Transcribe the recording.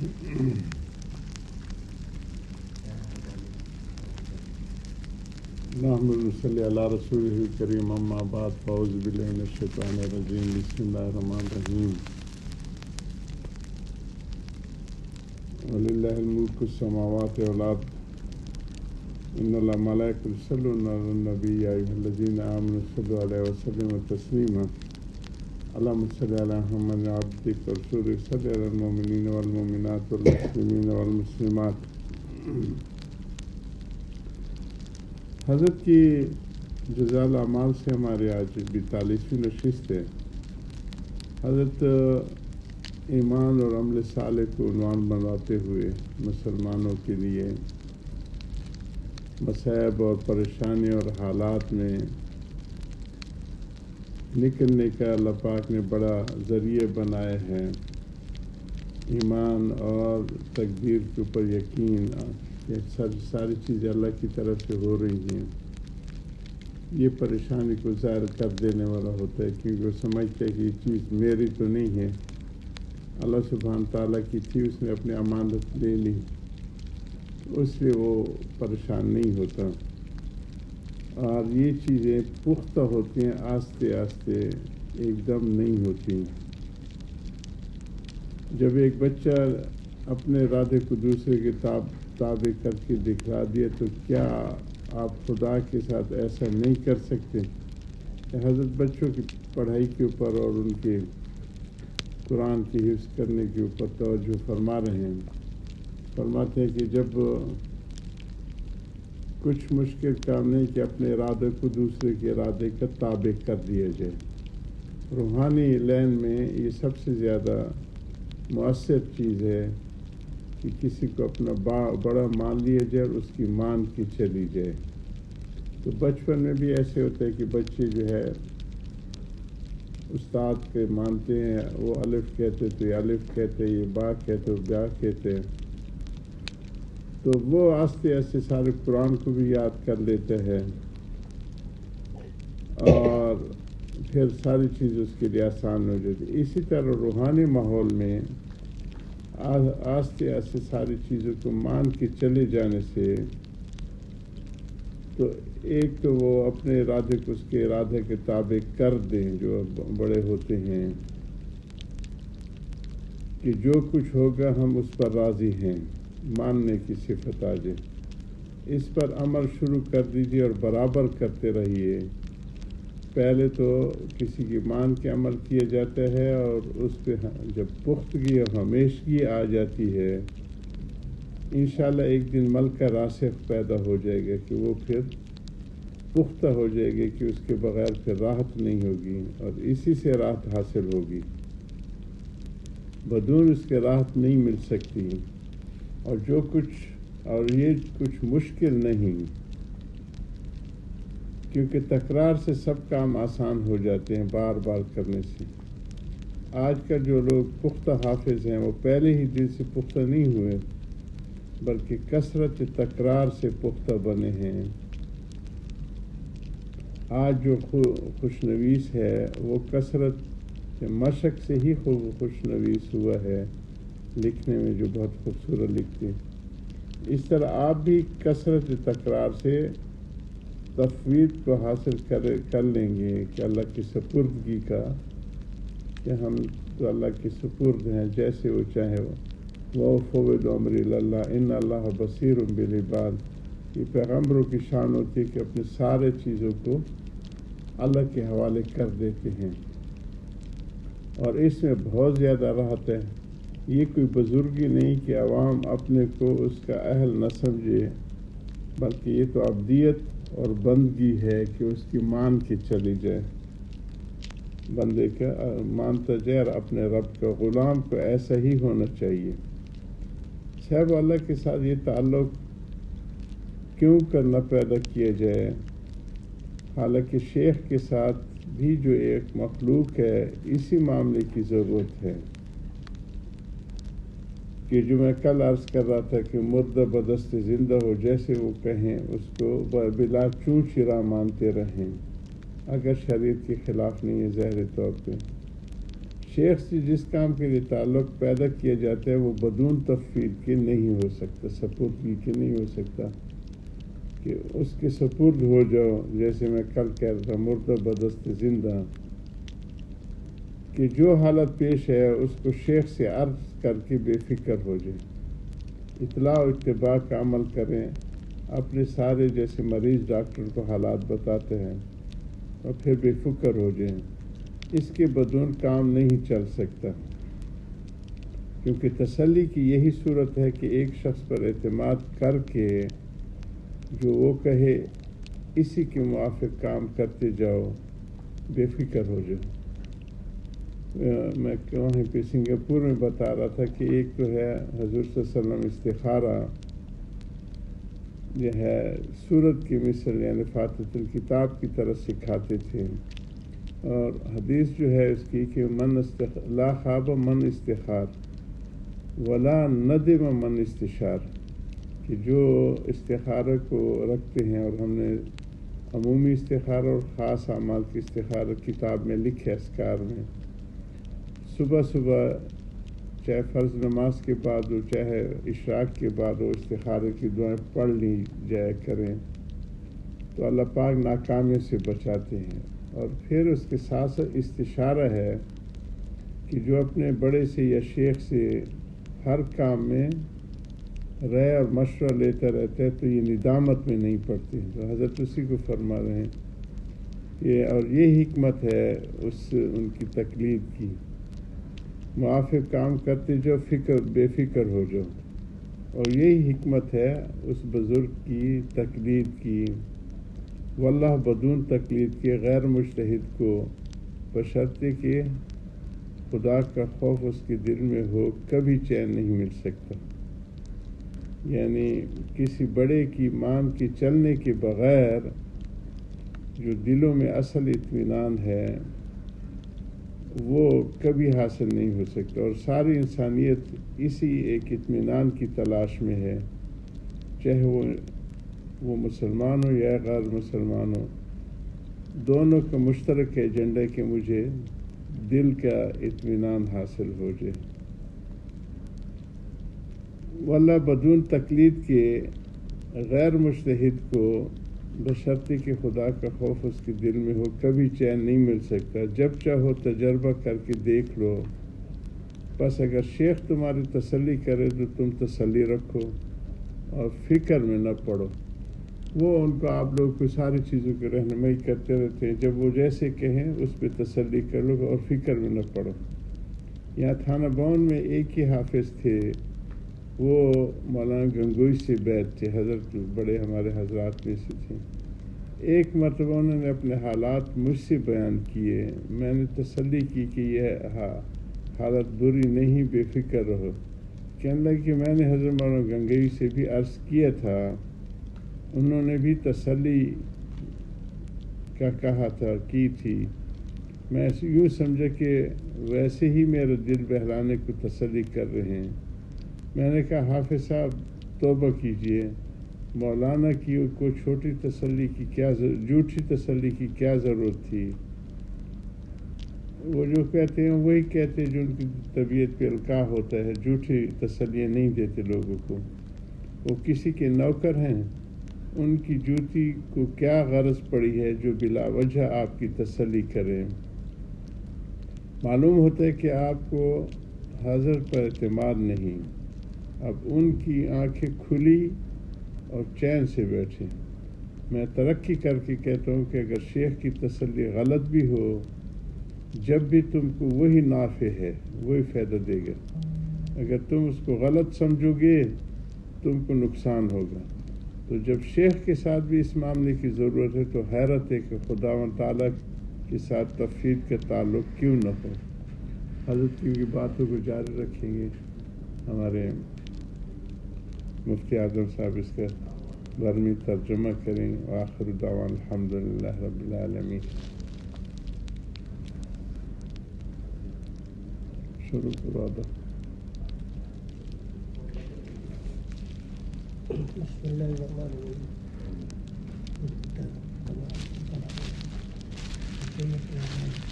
نحمد صلی علی رسول کریم اما بعد فاعوذ باللہ من الشیطان الرجیم بسم اللہ الرحمن الرحیم وللہ الملک السماوات والارض ان اللہ ملائکۃ یصلون علی النبی یا ایھا الذین آمنوا صلوا علیہ وسلموا تسلیما اللہم صل علی محمد عبدک ورسولک صلی علی المؤمنین والمؤمنات والمسلمین والمسلمات۔ حضرت کی جزا الاعمال سے ہمارے آج 42ویں نشست ہے۔ حضرت ایمان اور عمل صالح کو عنوان بناتے ہوئے مسلمانوں کے لیے مصائب اور پریشانی اور حالات میں نکلنے کا اللہ پاک نے بڑا ذریعہ بنائے ہیں۔ ایمان اور تقدیر کے اوپر یقین، یہ ساری چیزیں اللہ کی طرف سے ہو رہی ہیں، یہ پریشانی کو ظاہر کر دینے والا ہوتا ہے، کیونکہ وہ سمجھتے ہیں کہ یہ چیز میری تو نہیں ہے، اللہ سبحانہ تعالیٰ کی تھی، اس نے اپنی امانت لے لی، اس لیے وہ پریشان نہیں ہوتا۔ اور یہ چیزیں پختہ ہوتی ہیں، آہستہ آہستہ، ایک دم نہیں ہوتی۔ جب ایک بچہ اپنے ارادے کو دوسرے کے تابع کر کے دکھا دیا تو کیا آپ خدا کے ساتھ ایسا نہیں کر سکتے؟ حضرت بچوں کی پڑھائی کے اوپر اور ان کے قرآن کی حفظ کرنے کے اوپر توجہ فرما رہے ہیں۔ فرماتے ہیں کہ جب کچھ مشکل کام نہیں کہ اپنے ارادے کو دوسرے کے ارادے کا تابع کر دیا جائے۔ روحانی لین میں یہ سب سے زیادہ مؤثر چیز ہے کہ کسی کو اپنا بڑا مان لیا جائے اور اس کی مان کی چلی جائے۔ تو بچپن میں بھی ایسے ہوتا ہے کہ بچے جو ہے استاد کے مانتے ہیں، وہ الف کہتے تو یہ الف کہتے، یہ با کہتے تو با کہتے، تو وہ آہستہ آہستہ سارے قرآن کو بھی یاد کر لیتا ہے اور پھر ساری چیز اس کے لیے آسان ہو جاتی۔ اسی طرح روحانی ماحول میں آہستہ آہستہ ساری چیزوں کو مان کے چلے جانے سے تو ایک تو وہ اپنے ارادے کو اس کے ارادے کے تابع کر دیں، جو بڑے ہوتے ہیں کہ جو کچھ ہوگا ہم اس پر راضی ہیں، ماننے کی صفت آ جائے، اس پر عمل شروع کر دیجیے اور برابر کرتے رہیے۔ پہلے تو کسی کی مان کے عمل کیا جاتا ہے اور اس پہ جب پختگی اور ہمیشگی آ جاتی ہے، انشاءاللہ ایک دن ملکہ راسخ پیدا ہو جائے گا کہ وہ پھر پختہ ہو جائے گی کہ اس کے بغیر پھر راحت نہیں ہوگی اور اسی سے راحت حاصل ہوگی، بدون اس کے راحت نہیں مل سکتی۔ اور یہ کچھ مشکل نہیں، کیونکہ تکرار سے سب کام آسان ہو جاتے ہیں بار بار کرنے سے۔ آج کل جو لوگ پختہ حافظ ہیں وہ پہلے ہی دن سے پختہ نہیں ہوئے، بلکہ کثرت تکرار سے پختہ بنے ہیں۔ آج جو خوشنویس ہے وہ کثرت مشق سے ہی خوشنویس ہوا ہے، لکھنے میں جو بہت خوبصورت لکھتے ہیں۔ اس طرح آپ بھی کثرت تکرار سے تفویض کو حاصل کر لیں گے کہ اللہ کی سپردگی کا، کہ ہم تو اللہ کے سپرد ہیں، جیسے وہ چاہے وَأُفَوِّضُ أَمْرِي إِلَى اللَّهِ إِنَّ اللَّهَ بَصِيرٌ بِالْعِبَادِ۔ یہ پیغمبروں کی شان ہوتی ہے کہ اپنے سارے چیزوں کو اللہ کے حوالے کر دیتے ہیں، اور اس میں بہت زیادہ راحت ہے۔ یہ کوئی بزرگی نہیں کہ عوام اپنے کو اس کا اہل نہ سمجھے، بلکہ یہ تو عبدیت اور بندگی ہے کہ اس کی مان کے چلی جائے، بندے کا مانتا جائے اور اپنے رب کا غلام کو ایسا ہی ہونا چاہیے۔ صاحب اللہ کے ساتھ یہ تعلق کیوں کرنا پیدا کیا جائے؟ حالانکہ شیخ کے ساتھ بھی جو ایک مخلوق ہے، اسی معاملے کی ضرورت ہے کہ جو میں کل عرض کر رہا تھا کہ مردہ بدست زندہ ہو، جیسے وہ کہیں اس کو بلا چون چرا مانتے رہیں، اگر شریعت کے خلاف نہیں ہے ظاہر طور پہ۔ شیخ سے جس کام کے لیے تعلق پیدا کیا جاتا ہے وہ بدون تفویض کے نہیں ہو سکتا، سپردگی کے نہیں ہو سکتا کہ اس کے سپرد ہو جاؤ. جیسے میں کل کہہ رہا تھا مردہ بدست زندہ، کہ جو حالت پیش ہے اس کو شیخ سے عرض کر کے بے فکر ہو جائے، اطلاع و اتباع کا عمل کریں. اپنے سارے جیسے مریض ڈاکٹر کو حالات بتاتے ہیں اور پھر بے فکر ہو جائیں. اس کے بدون کام نہیں چل سکتا، کیونکہ تسلی کی یہی صورت ہے کہ ایک شخص پر اعتماد کر کے جو وہ کہے اسی کے موافق کام کرتے جاؤ، بے فکر ہو جاؤ. میں کہیں پہ سنگاپور میں بتا رہا تھا کہ ایک تو ہے حضور صلی اللہ علیہ وسلم استخارہ جو ہے سورت کی مثل یعنی فاتحۃ الکتاب کی طرح سکھاتے تھے، اور حدیث جو ہے اس کی کہ لا خاب من استخار ولا ندم من استشار، کہ جو استخارہ کو رکھتے ہیں، اور ہم نے عمومی استخارہ اور خاص اعمال کی استخارہ کتاب میں لکھے اذکار میں، صبح صبح چاہے فرض نماز کے بعد ہو چاہے اشراق کے بعد ہو استخارے کی دعائیں پڑھ لی جائے کریں تو اللہ پاک ناکامیوں سے بچاتے ہیں. اور پھر اس کے ساتھ ساتھ استشارہ ہے کہ جو اپنے بڑے سے یا شیخ سے ہر کام میں رائے اور مشورہ لیتا رہتا ہے تو یہ ندامت میں نہیں پڑتے. تو حضرت اسی کو فرما رہے ہیں اور یہ حکمت ہے ان کی تقلید کی. موافق کام کرتے جو بے فکر ہو جاؤ، اور یہی حکمت ہے اس بزرگ کی تقلید کی. واللہ بدون تقلید کے غیر مجتہد کو بشرطے کہ خدا کا خوف اس کے دل میں ہو کبھی چین نہیں مل سکتا. یعنی کسی بڑے کی مان کے چلنے کے بغیر جو دلوں میں اصل اطمینان ہے وہ کبھی حاصل نہیں ہو سکتا. اور ساری انسانیت اسی ایک اطمینان کی تلاش میں ہے، چاہے وہ مسلمان ہو یا غیر مسلمان ہو. دونوں کا مشترک ایجنڈا کہ مجھے دل کا اطمینان حاصل ہو جائے. واللہ بدون تقلید کے غیر مجتہد کو بشرطے کہ خدا کا خوف اس کے دل میں ہو کبھی چین نہیں مل سکتا. جب چاہو تجربہ کر کے دیکھ لو. بس اگر شیخ تمہاری تسلی کرے تو تم تسلی رکھو اور فکر میں نہ پڑو. وہ ان کو آپ لوگ کو ساری چیزوں کی رہنمائی کرتے رہتے ہیں، جب وہ جیسے کہیں اس پہ تسلی کر لو اور فکر میں نہ پڑو. یہاں تھانہ بون میں ایک ہی حافظ تھے، وہ مولانا گنگوئی سے بیعت تھے، حضرت بڑے ہمارے حضرات میں سے تھے. ایک مرتبہ انہوں نے اپنے حالات مجھ سے بیان کیے. میں نے تسلی کی کہ یہ حالت بری نہیں، بے فکر رہو. کہنے لگے کہ میں نے حضرت مولانا گنگوئی سے بھی عرض کیا تھا، انہوں نے بھی تسلی کا کہا تھا کی تھی. میں یوں سمجھا کہ ویسے ہی میرا دل بہلانے کو تسلی کر رہے ہیں. میں نے کہا حافظ صاحب توبہ کیجئے، مولانا کی کو چھوٹی تسلی کی کیا جھوٹی تسلی کی کیا ضرورت تھی. وہ جو کہتے ہیں وہی کہتے ہیں جو ان کی طبیعت پہ القاع ہوتا ہے، جھوٹی تسلیاں نہیں دیتے لوگوں کو. وہ کسی کے نوکر ہیں، ان کی جوتی کو کیا غرض پڑی ہے جو بلا وجہ آپ کی تسلی کریں. معلوم ہوتا ہے کہ آپ کو حضرت پر اعتماد نہیں. اب ان کی آنکھیں کھلی اور چین سے بیٹھے. میں ترقی کر کے کہتا ہوں کہ اگر شیخ کی تسلی غلط بھی ہو، جب بھی تم کو وہی نافع ہے، وہی فائدہ دے گا. اگر تم اس کو غلط سمجھو گے تم کو نقصان ہوگا. تو جب شیخ کے ساتھ بھی اس معاملے کی ضرورت ہے تو حیرت ہے کہ خداوند تعالیٰ کے ساتھ تفویض کا تعلق کیوں نہ ہو. حضرت کی باتوں کو جاری رکھیں گے. ہمارے مفتی اعظم صاحب اس کا برمی ترجمہ کریں. وآخر دعوانا الحمدللہ رب العالمین. شروع کروا دو. بسم اللہ الرحمن الرحیم.